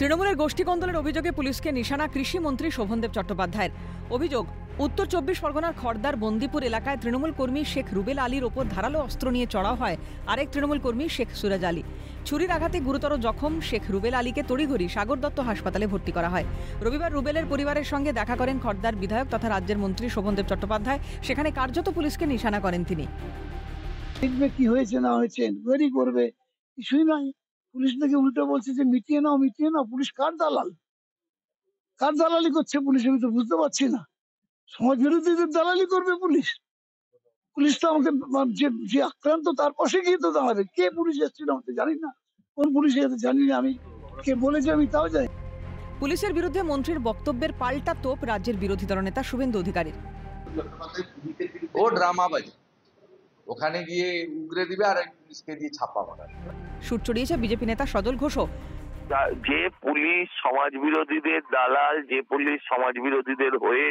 তৃণমূলের গোষ্ঠী কন্দলের অভিযোগে পুলিশকে নিশানা কৃষিমন্ত্রী শোভনদেব চট্টোপাধ্যায়ের। অভিযোগ, উত্তর 24 পরগনার খড়দার বন্দিপুর এলাকায় তৃণমূল কর্মী শেখ রুবেল আলীর ওপর ধারালো অস্ত্র নিয়ে চড়াও হয় আরেক তৃণমূল কর্মী শেখ সুরাজ আলী। ছুরির আঘাতে গুরুতর জখম শেখ রুবেল আলীকে তড়িঘড়ি সাগর দত্ত হাসপাতালে ভর্তি করা হয়। রবিবার রুবেলের পরিবারের সঙ্গে দেখা করেন খড়দার বিধায়ক তথা রাজ্যের মন্ত্রী শোভনদেব চট্টোপাধ্যায়। সেখানে কার্যত পুলিশকে নিশানা করেন তিনি। কি হয়েছে না হয়েছে কোয়েরি করবে, কিছুই নাই। পুলিশ থেকে উল্টো বলছে যে মিটিয়ে নাও। পুলিশ কার দালালি করছে পুলিশ? আমি তো বুঝতে পারছি না। সমাজ বিরোধীদের দালালি করবে পুলিশ? পুলিশ তো আমাকে যে আক্রান্ত তার পাশে গিয়ে তো দাঁড়াবে। কে পুলিশ এসেছিল আমি জানি না, কোন পুলিশ এসে জানি না, আমি কে বলেছে আমি তাও জানি। পুলিশের বিরুদ্ধে মন্ত্রীর বক্তব্যের পাল্টা তোপ রাজ্যের বিরোধী দলনেতা শুভেন্দু অধিকারীর। ও ড্রামাবাজি, ওখানে গিয়ে উগরে দিবে আর পুলিশকে দিয়ে ছাপ্পা মারাবে। সুর চড়িয়েছে বিজেপি নেতা সজল ঘোষও। যে পুলিশ সমাজ বিরোধীদের দালাল, যে পুলিশ সমাজ বিরোধীদের হয়ে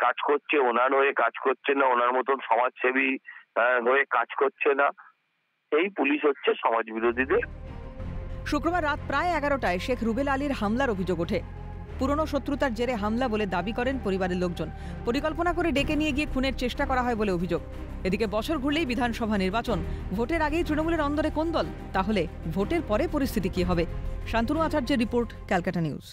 কাজ করছে, ওনার হয়ে কাজ করছে না, ওনার মতন সমাজসেবী হয়ে কাজ করছে না, এই পুলিশ হচ্ছে সমাজ বিরোধীদের। শুক্রবার রাত প্রায় 11টায় শেখ রুবেল আলীর হামলার অভিযোগ ওঠে। পুরনো শত্রুতার জেরে হামলা বলে দাবি করেন পরিবারের লোকজন। পরিকল্পনা করে ডেকে নিয়ে গিয়ে খুনের চেষ্টা করা হয় বলে অভিযোগ। এদিকে বছর ঘুরলেই বিধানসভা নির্বাচন, ভোটের আগেই তৃণমূলের অন্দরে কোন্দল। তাহলে ভোটের পরে পরিস্থিতি কি হবে? শান্তনু আচার্যের রিপোর্ট, ক্যালকাটা নিউজ।